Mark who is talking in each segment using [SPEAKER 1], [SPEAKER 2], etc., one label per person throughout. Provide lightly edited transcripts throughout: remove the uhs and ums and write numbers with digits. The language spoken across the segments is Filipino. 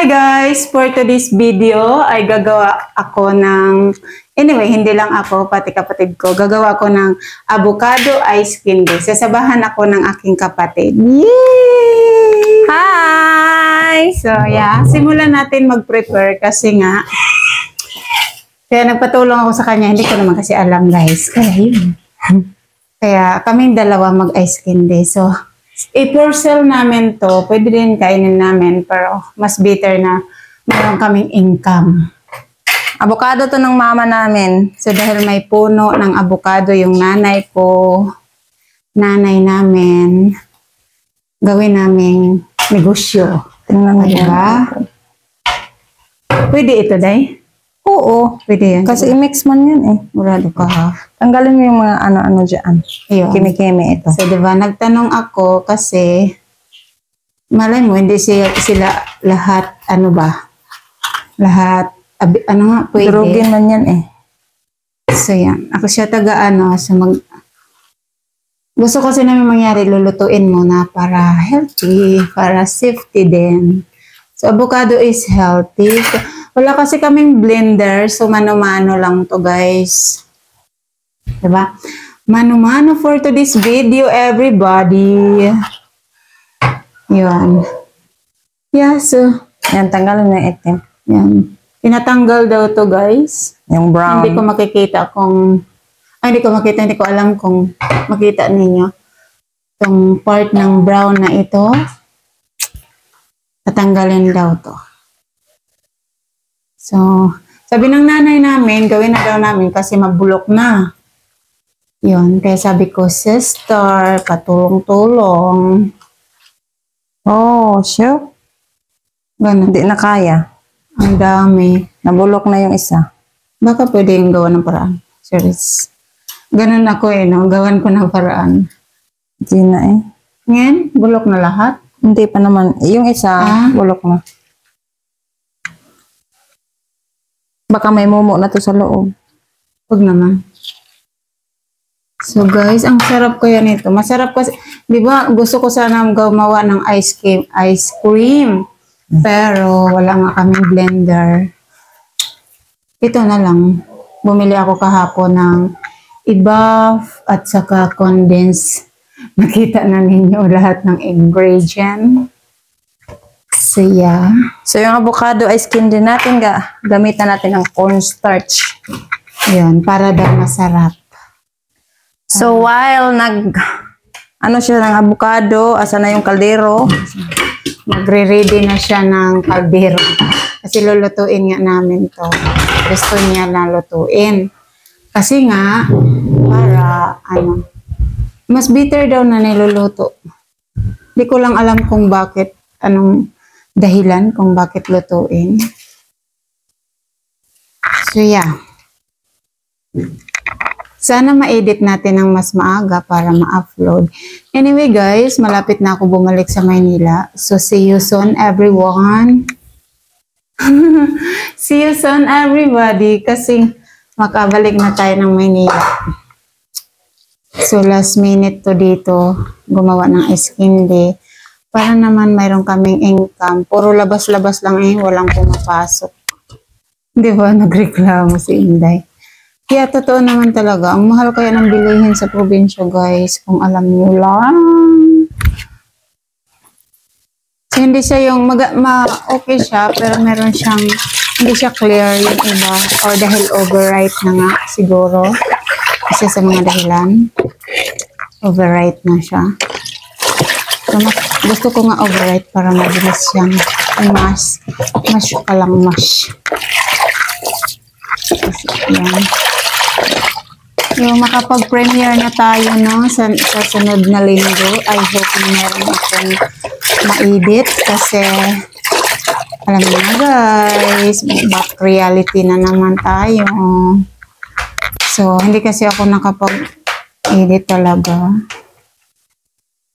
[SPEAKER 1] Hi guys! For today's video ay gagawa ako ng, anyway, hindi lang ako, pati kapatid ko, gagawa ako ng avocado ice candy. Sasabahan ako ng aking kapatid. Yay!
[SPEAKER 2] Hi!
[SPEAKER 1] So yeah, simulan natin mag-prepare kasi nga, kaya nagpatulong ako sa kanya, hindi ko naman kasi alam guys. Kaya yun. Kaya kaming dalawa mag-ice candy. So, i-parcel namin to, pwede din kainin namin, pero mas better na meron kaming income.
[SPEAKER 2] Avocado to ng mama namin.
[SPEAKER 1] So dahil may puno ng avocado yung nanay ko, nanay namin, gawin naming negosyo.
[SPEAKER 2] Tingnan mo
[SPEAKER 1] Diba? Pwede ito, Day?
[SPEAKER 2] Oo.
[SPEAKER 1] Pwede yan.
[SPEAKER 2] Kasi i-mix man yan eh.
[SPEAKER 1] Murado ka ha.
[SPEAKER 2] Tanggalin mo yung mga ano-ano dyan.
[SPEAKER 1] Ayun.
[SPEAKER 2] Kimi-kimi ito.
[SPEAKER 1] So diba, nagtanong ako kasi, malay mo, hindi sila lahat, ano ba? Lahat, ano nga, pwede.
[SPEAKER 2] Durugin man yan eh.
[SPEAKER 1] So yan, ako siya taga-ano, so gusto kasi namin mangyari, lulutuin muna para healthy, para safety din. So avocado is healthy. So, wala kasi kaming blender, so mano-mano lang to guys. Diba? Mano-mano for today's video, everybody. Yun. Yeah, so,
[SPEAKER 2] Yan, tanggalin na yung itim.
[SPEAKER 1] yan. Tinatanggal daw to guys.
[SPEAKER 2] Yung brown.
[SPEAKER 1] Hindi ko makikita kung, hindi ko alam kung makita ninyo. Itong part ng brown na ito, tatanggalin daw to. So, sabi ng nanay namin, gawin na daw namin kasi mabulok na. Yun, kaya sabi ko, sister, patulong-tulong.
[SPEAKER 2] Oh, sure.
[SPEAKER 1] Ganun.
[SPEAKER 2] Hindi na kaya.
[SPEAKER 1] Ang dami.
[SPEAKER 2] Nabulok na yung isa.
[SPEAKER 1] Baka pwede yung gawa ng paraan. Serious. Ganun ako eh, no? Gawan ko ng paraan.
[SPEAKER 2] Hindi na eh.
[SPEAKER 1] Ngayon, bulok na lahat.
[SPEAKER 2] Hindi pa naman. Yung isa, bulok na. Baka may mumo na to sa loob.
[SPEAKER 1] Huwag naman. So guys, ang sarap kaya nito. Masarap kasi, di ba, gusto ko sana gumawa ng ice cream. Pero wala nga kaming blender. Ito na lang. Bumili ako kahapon ng i-buff at saka condense. Nakita na ninyo lahat ng ingredient. So yeah.
[SPEAKER 2] So yung avocado ice candy natin, gamitan natin ng cornstarch.
[SPEAKER 1] Yun, para daw masarap.
[SPEAKER 2] So while ano siya ng avocado, asa na yung kaldero?
[SPEAKER 1] Magre-ready na siya ng kaldero. Kasi lulutuin nga namin to. Gusto niya na lutuin. Kasi nga, para mas bitter daw na niluluto. Hindi ko lang alam kung bakit, anong dahilan kung bakit lutuin. So yeah. Sana ma-edit natin ng mas maaga para ma-upload. Anyway guys, malapit na ako bumalik sa Maynila. So see you soon everyone. See you soon everybody kasi makabalik na tayo ng Maynila. So last minute to dito, gumawa ng ice candy. Para naman mayroon kaming income. Puro labas-labas lang eh, walang pumapasok. Di ba, nagreklamo si Inday. Kaya totoo naman talaga, ang mahal kaya ng bilihin sa probinsya guys, kung alam nyo lang. So hindi siya yung, okay siya, pero meron siyang, hindi siya clear yung iba, or dahil overripe na nga siguro. Isa sa mga dahilan, overripe na siya. So, gusto ko nga overripe para mabilis siyang mash. Mash ka lang, mash. Kasi, yan. So, makapag-premiere na tayo, no, sa sunod na linggo. I hope na meron akong ma-edit kasi alam niyo na guys, back reality na naman tayo. So, hindi kasi ako nakapag-edit talaga.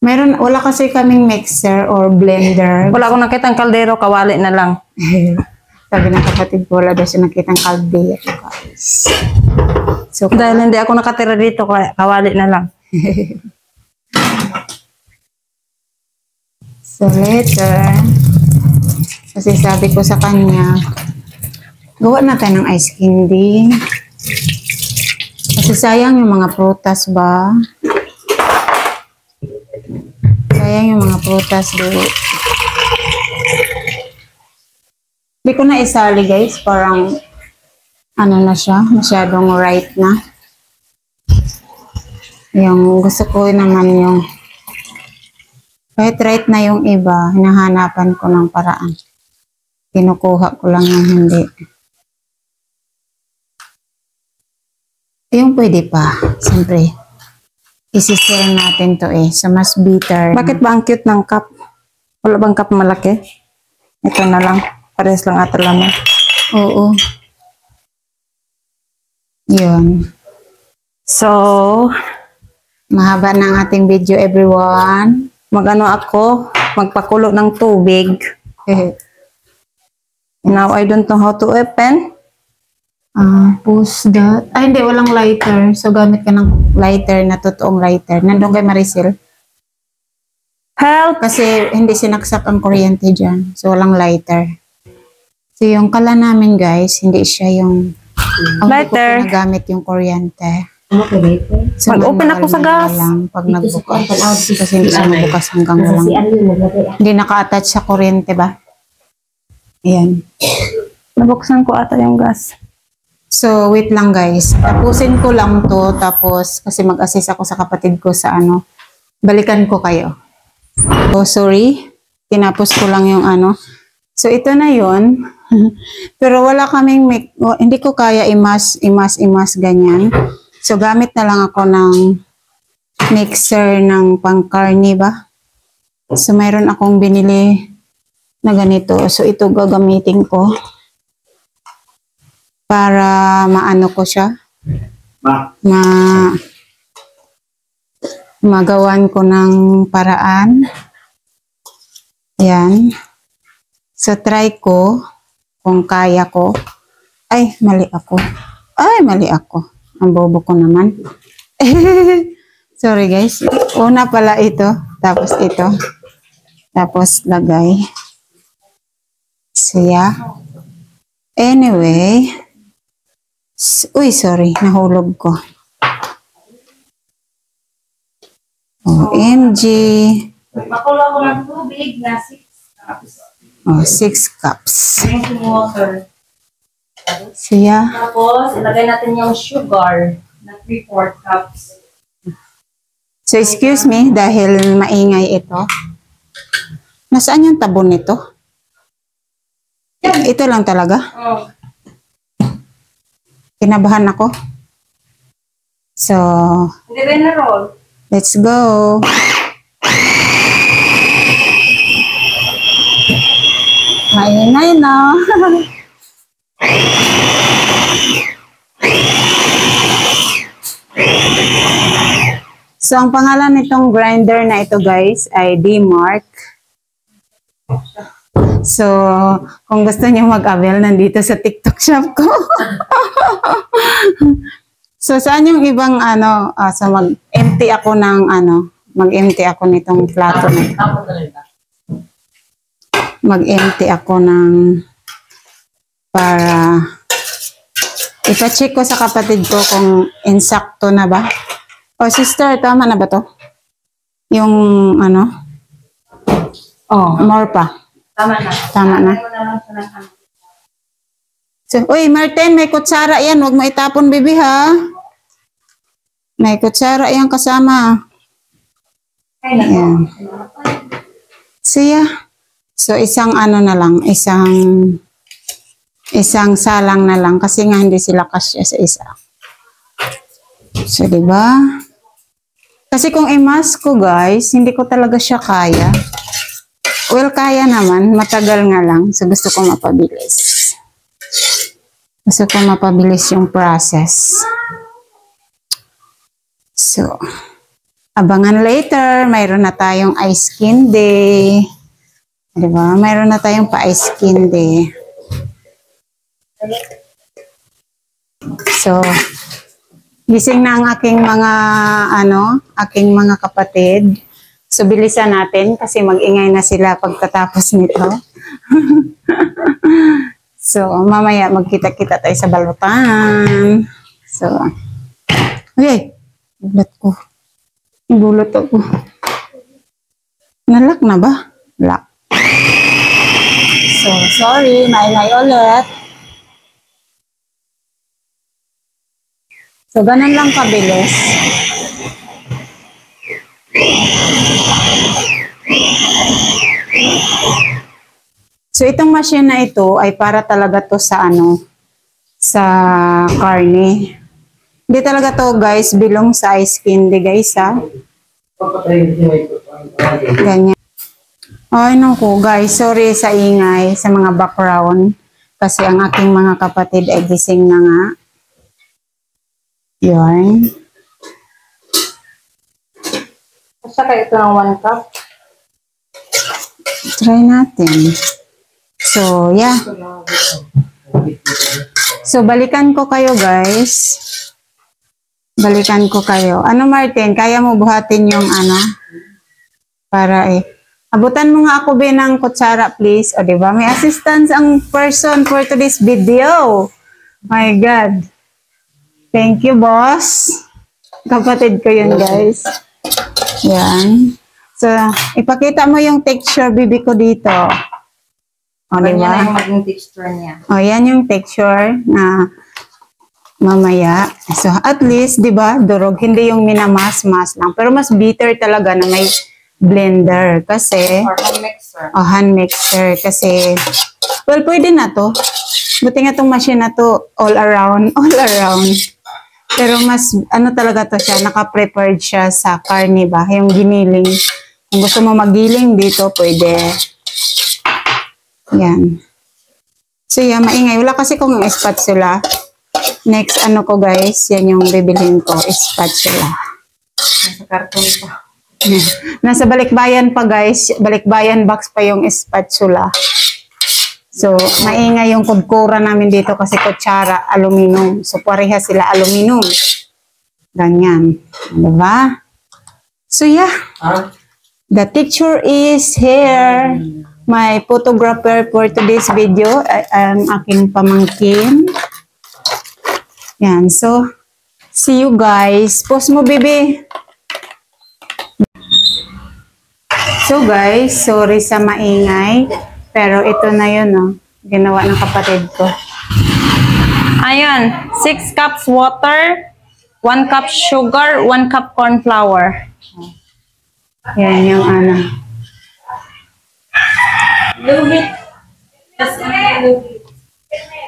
[SPEAKER 1] Wala kasi kaming mixer or blender.
[SPEAKER 2] Wala akong nakitang kaldero, kawali na lang.
[SPEAKER 1] Sabi ng kapatid ko, wala daw siya nakitang kaldero guys. So,
[SPEAKER 2] dahil hindi ako nakatira dito, kawali na lang.
[SPEAKER 1] So later, Kasi sabi ko sa kanya, gawa na tayo ng ice candy. Kasi sayang yung mga prutas ba? Sayang yung mga prutas do. Hindi ko na isali guys, parang ano na siya, masyadong ripe na. Yung gusto ko naman yung kahit right na yung iba, hinahanapan ko ng paraan. Kinukuha ko lang yung hindi. Yung pwede pa, siyempre. Isi-share natin to eh. So, mas bitter.
[SPEAKER 2] Bakit ba ang cute ng cup? Wala bang cup malaki? Ito na lang. Pares lang ata laman.
[SPEAKER 1] Oo. Yun.
[SPEAKER 2] So,
[SPEAKER 1] Mahaba ng ating video, everyone.
[SPEAKER 2] magano ako, magpakulo ng tubig. Now, I don't know how to open.
[SPEAKER 1] Push that. Ay, hindi. Walang lighter. So, gamit ka ng lighter na totoong lighter. Nandun kay Maricel.
[SPEAKER 2] Help!
[SPEAKER 1] Kasi hindi sinaksak ang kuryente dyan. So, walang lighter. So, yung kala namin, guys, hindi siya yung
[SPEAKER 2] Lighter.
[SPEAKER 1] Hindi ko pinagamit yung kuryente. So,
[SPEAKER 2] Mag-open ako sa gas.
[SPEAKER 1] Lang pag nagbukas. Kasi hindi siya magbukas hanggang walang. Hindi naka-attach sa kuryente ba? Ayan.
[SPEAKER 2] Nabuksan ko ata yung gas.
[SPEAKER 1] So, wait lang guys. Tapusin ko lang to. Tapos, kasi mag-assist ako sa kapatid ko sa ano. Balikan ko kayo. Oh, sorry. Tinapos ko lang yung ano. So, ito na yon. Pero wala kaming, hindi ko kaya imas ganyan. So, gamit na lang ako ng mixer ng pang-carne ba? So, mayroon akong binili na ganito. So, ito gagamitin ko para maano ko siya. Magawan ko ng paraan. Ayan. So, try ko kung kaya ko. Ay, mali ako. Ang bobo ko naman. Sorry guys. Una pala ito. Tapos ito. Tapos lagay. So yeah. Anyway. Uy, sorry. Nahulog ko. OMG.
[SPEAKER 2] Makulo ko ng tubig na 6 cups.
[SPEAKER 1] 6 cups.
[SPEAKER 2] Drinking water.
[SPEAKER 1] So yeah.
[SPEAKER 2] Tapos, ilagay natin yung sugar na 3/4 cups.
[SPEAKER 1] So excuse me dahil maingay ito. Nasaan yung tabon nito? Ito lang talaga.
[SPEAKER 2] Oh.
[SPEAKER 1] Kinabahan ako. So,
[SPEAKER 2] Hindi ba na roll?
[SPEAKER 1] let's go. Maingay na. So, ang pangalan nitong grinder na ito guys ay D-Mark. So, kung gusto niyo mag-avail, nandito sa TikTok shop ko. So, saan yung ibang ano, so mag-empty ako ng ano, mag-empty ako nitong plato na ito. Mag-empty ako ng para ipa-check ko sa kapatid ko kung insakto na ba. Oh, sister, tama na ba to? Yung ano? Oh, more pa.
[SPEAKER 2] Tama na.
[SPEAKER 1] Tama na.
[SPEAKER 2] Ayaw na lang siya ng ano.
[SPEAKER 1] So, uy, Martin, may kutsara yan. Huwag mo itapon, bibi, ha? May kutsara yan kasama.
[SPEAKER 2] Ay, nako.
[SPEAKER 1] Ayan. Siya. So, isang ano na lang, isang salang na lang kasi nga hindi sila kasya sa isa. So, diba? Kasi kung i-mask ko, guys, hindi ko talaga siya kaya. Well, kaya naman. Matagal nga lang. So, gusto ko mapabilis. Gusto ko mapabilis yung process. So, abangan later. Mayroon na tayong ice candy. Diba? Mayroon na tayong pa-ice candy. So, gising na ang aking mga kapatid. So, bilisan natin kasi mag-ingay na sila pagkatapos nito. So, mamaya magkita-kita tayo sa balutan. So, okay. Gulat ko. Gulat ako. Nalak na ba? Lock. So, sorry. Maingay ulit. So, ganun lang kabilis. So, itong machine na ito ay para talaga to sa sa karne. Hindi talaga to guys, belong sa ice candy guys ha. Ganyan. Ay naku guys, sorry sa ingay, sa mga background. Kasi ang aking mga kapatid ay gising na nga. Yun.
[SPEAKER 2] Saka ito ng 1 cup.
[SPEAKER 1] Try natin. So, yeah. So, balikan ko kayo, guys. Balikan ko kayo. Ano, Martin? Kaya mo buhatin yung Para abutan mo nga ako, ng kutsara, please. O, diba? May assistance ang person for today's video. My God. Thank you, boss. Kapatid ko yun, guys. Yan. So, ipakita mo yung texture, bibi ko dito. O,
[SPEAKER 2] Ganyan
[SPEAKER 1] diba?
[SPEAKER 2] na yung maging texture niya.
[SPEAKER 1] O, yan yung texture na mamaya. So, at least, diba, durog. Hindi yung minamas-mas lang. Pero mas bitter talaga na may blender. Kasi,
[SPEAKER 2] Or hand mixer.
[SPEAKER 1] o, hand mixer. Kasi, well, pwede na to. Buti nga tong machine na to, all around. Pero mas, talaga to siya, naka-prepared siya sa karne ba? Yung giniling. Kung gusto mo magiling dito, pwede. Yan. So, yan, maingay. Wala kasi kung spatula. Next, ko guys, yan yung bibilhin ko, spatula.
[SPEAKER 2] Nasa karton pa.
[SPEAKER 1] Nasa balikbayan pa guys, balikbayan box pa yung spatula. So, maingay yung kudkura namin dito kasi kutsara, aluminum. So, pareha sila aluminum. Ganyan. Diba? So, yeah. The teacher is here. My photographer for today's video, ang aking pamangkin. Yan. So, see you guys. Pause mo, baby. So, guys, sorry sa maingay. Pero ito na yun, ginawa ng kapatid ko.
[SPEAKER 2] Ayun, 6 cups water, 1 cup sugar, 1 cup corn flour.
[SPEAKER 1] Yan yung
[SPEAKER 2] Luhit.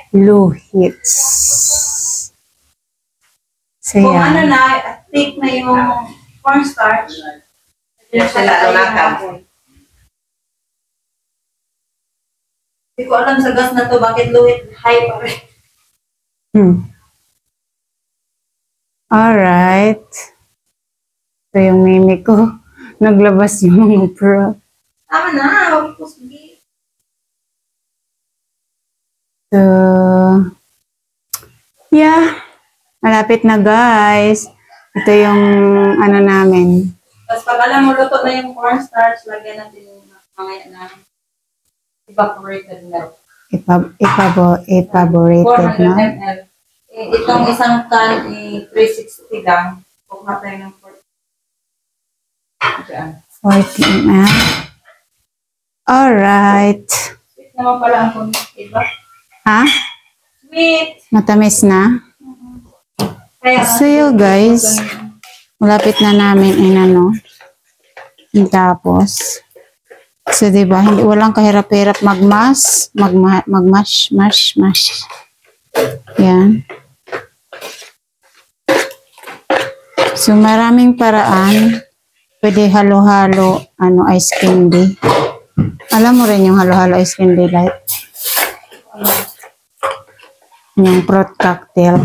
[SPEAKER 1] luhits. So,
[SPEAKER 2] Kung
[SPEAKER 1] yan.
[SPEAKER 2] thick na yung cornstarch, sila lumakam. Hindi ko alam sa gas na to, bakit luhit high pa rin.
[SPEAKER 1] Alright. So, yung mimi ko, naglabas yung mga pro.
[SPEAKER 2] Tama na, huwag po sige.
[SPEAKER 1] So, yeah. Malapit na guys. Ito yung namin.
[SPEAKER 2] Tapos pag alam mo, luto na yung cornstarch, lagyan natin yung mamaya na evaporated milk.
[SPEAKER 1] Evaporated
[SPEAKER 2] 400
[SPEAKER 1] na.
[SPEAKER 2] ml. Itong isang can, 360 lang. Huwag na tayo ng 40. Diyan.
[SPEAKER 1] 40 ml. Alright.
[SPEAKER 2] Sweet naman pala ang kumis, diba?
[SPEAKER 1] Ha?
[SPEAKER 2] Sweet!
[SPEAKER 1] Matamis na?
[SPEAKER 2] Kaya,
[SPEAKER 1] So you guys, malapit na namin tapos. So diba, walang kahirap-hirap mash. Yan. So maraming paraan. Pwede halo-halo, ice candy. Alam mo rin yung halo-halo ice candy light? Yung fruit cocktail.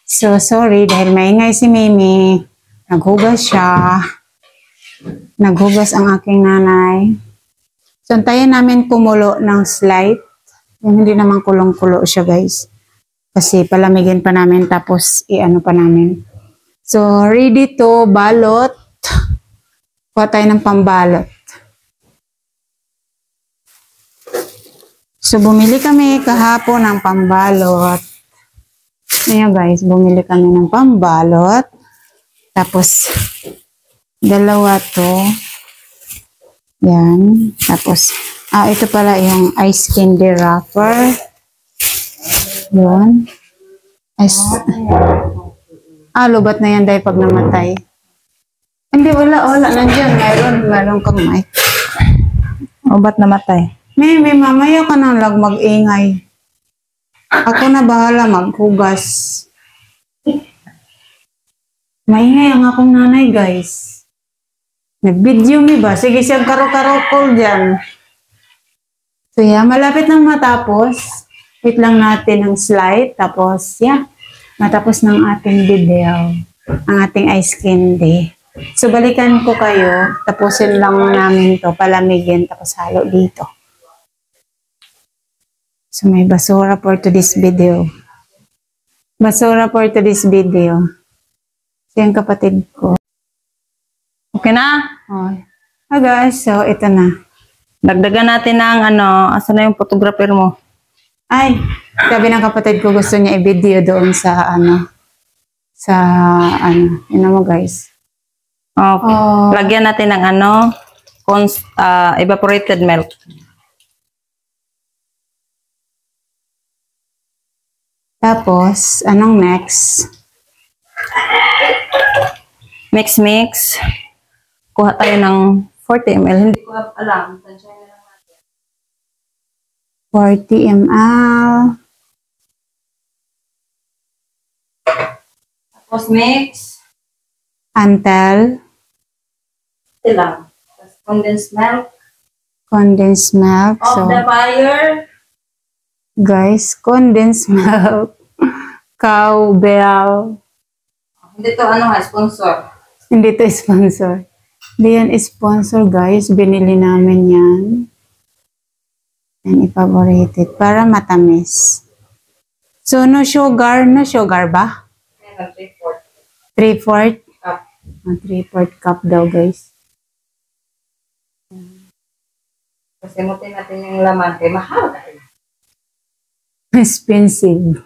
[SPEAKER 1] So, sorry, dahil maingay si Mimi. Naghugas siya. Naghugas ang aking nanay. So, antayin namin kumulo ng slight. Yung hindi naman kulong-kulo siya, guys. Kasi palamigin pa namin, tapos pa namin. So, ready to balot. Kuha tayo ng pambalot. So, bumili kami kahapon ng pambalot. Ayan guys, bumili kami ng pambalot. Tapos, dalawa to. Yan. Tapos, ito pala yung ice candy wrapper. Yun. Lubat na yan dahil pag namatay. Hindi, wala. Nandiyan, mayroon kamay.
[SPEAKER 2] Ba't namatay?
[SPEAKER 1] May mamaya ka nang mag-ingay. Ako na bahala maghugas. Maingay ang akong nanay, guys. Nag-video mi ba? Sige siyang karo-karo dyan. So, yeah, malapit nang matapos. Wait lang natin ang slide. Tapos, yeah, matapos ng ating video. Ang ating ice candy. So, balikan ko kayo. Tapusin lang namin to. Palamigin. Tapos, halo dito. So, may basura for today's video. Basura for today's video. So, yung kapatid ko.
[SPEAKER 2] Okay na?
[SPEAKER 1] Hi guys, so ito na.
[SPEAKER 2] Dagdagan natin ng asan na yung photographer mo?
[SPEAKER 1] Ay, sabi ng kapatid ko gusto niya i-video doon sa yun mo guys.
[SPEAKER 2] Okay. Lagyan natin ng evaporated milk.
[SPEAKER 1] Tapos, anong next?
[SPEAKER 2] Mix. Kuha tayo ng 40 ml. Hindi ko alam.
[SPEAKER 1] 40 ml.
[SPEAKER 2] Tapos mix.
[SPEAKER 1] Until?
[SPEAKER 2] Ito lang. Tapos condensed milk.
[SPEAKER 1] Condensed milk.
[SPEAKER 2] Off the fire.
[SPEAKER 1] Guys, condensed milk. Cowbell.
[SPEAKER 2] Hindi to sponsor.
[SPEAKER 1] Hindi to sponsor. Hindi yan sponsor guys. Binili namin yan. And i-favorited. Para matamis. So, no sugar. No sugar ba? 3/4
[SPEAKER 2] cup.
[SPEAKER 1] 3/4 cup daw guys.
[SPEAKER 2] Kasi mutin natin yung laman. Kaya mahal.
[SPEAKER 1] Expensive.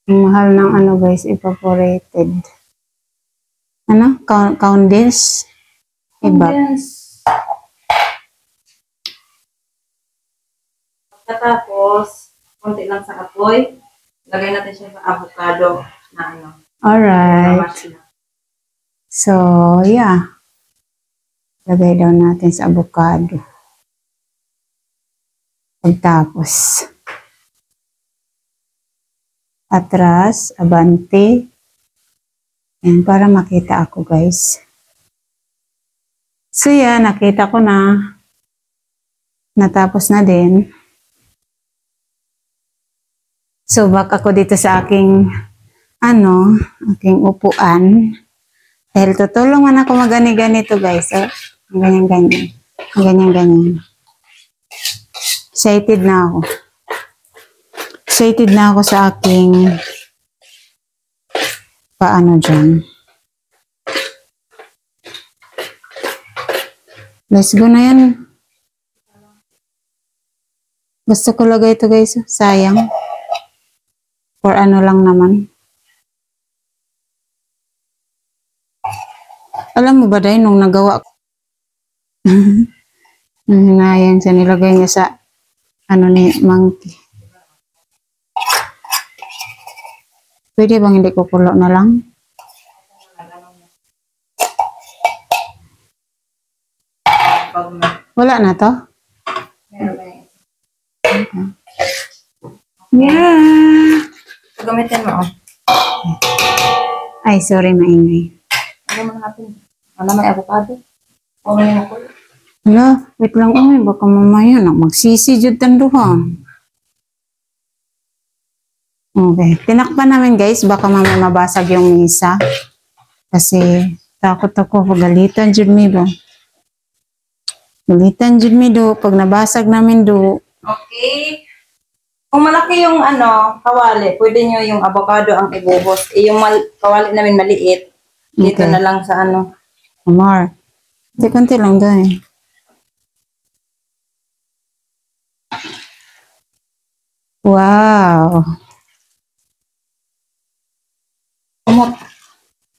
[SPEAKER 1] Ang mahal ng guys, evaporated. Condensed? Iba.
[SPEAKER 2] Tapos, konti lang sa apoy. Lagay natin siya sa avocado na
[SPEAKER 1] Alright. So, yeah. Lagay daw natin sa avocado. Pagtapos. Atras, abante. Yan, para makita ako guys. So yan, nakita ko na. Natapos na din. So back ako dito sa aking, aking upuan. Dahil tutulungan ako magani-ganito guys. Ganyan-ganyan. Ganyan-ganyan. Excited na ako. Excited na ako sa aking paano dyan. Let's go na yan. Gusto ko lagay ito guys. Sayang. For lang naman. Alam mo ba dahil nung nagawa ko. Hinayang siya nilagay niya sa ni monkey. Pwede bang hindi ko kulo na lang? Wala na to? Okay. Yeah.
[SPEAKER 2] Gamitin mo.
[SPEAKER 1] Ay, sorry, maingay.
[SPEAKER 2] Ano man natin? May avocado? O may makul?
[SPEAKER 1] Hala, wait lang baka mamaya magsisi jud tanduha. Okay, tinakpan namin guys, baka mamaya mabasag yung misa. Kasi takot ako, pagalitan jud mi ba. Galitan jud mi do, pag nabasag namin do.
[SPEAKER 2] Okay. Kung malaki yung kawali, pwede nyo yung avocado ang ibuhos. Yung kawali namin maliit, dito
[SPEAKER 1] Okay.
[SPEAKER 2] na lang sa
[SPEAKER 1] More. Di, konti lang doon. Wow.
[SPEAKER 2] Kumot.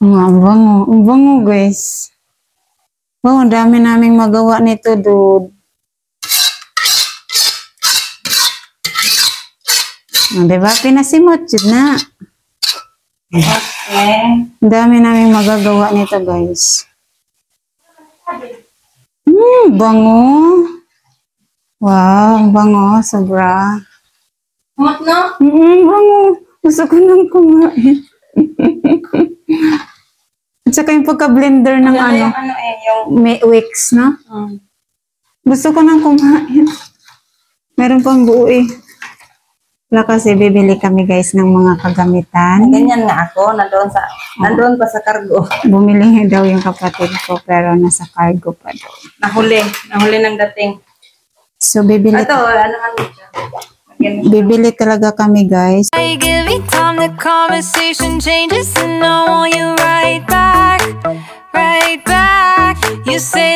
[SPEAKER 1] Ang bango. Ang bango, guys. Wow, ang dami naming magawa nito, dude. Diba? Pinasimot yun na.
[SPEAKER 2] Okay.
[SPEAKER 1] Ang dami naming magagawa nito, guys. Bango. Wow, ang bango. Sobra.
[SPEAKER 2] Kumot, no?
[SPEAKER 1] Bango. Gusto ko nang kumain. At saka yung pagka-blender ng
[SPEAKER 2] Ano
[SPEAKER 1] ano,
[SPEAKER 2] yung ano eh, yung...
[SPEAKER 1] may wicks, no? Gusto ko nang kumain. Meron pang buo eh. Wala kasi bibili kami guys ng mga kagamitan.
[SPEAKER 2] Ganyan nga ako, nandoon pa sa cargo.
[SPEAKER 1] Bumili daw yung kapatid ko pero nasa cargo pa daw.
[SPEAKER 2] Nahuli ng dating.
[SPEAKER 1] So bibili,
[SPEAKER 2] Ito, ano siya? Ganyan.
[SPEAKER 1] bibili talaga kami guys.
[SPEAKER 3] You give me time, the conversation changes, and I want you right back, right back. You say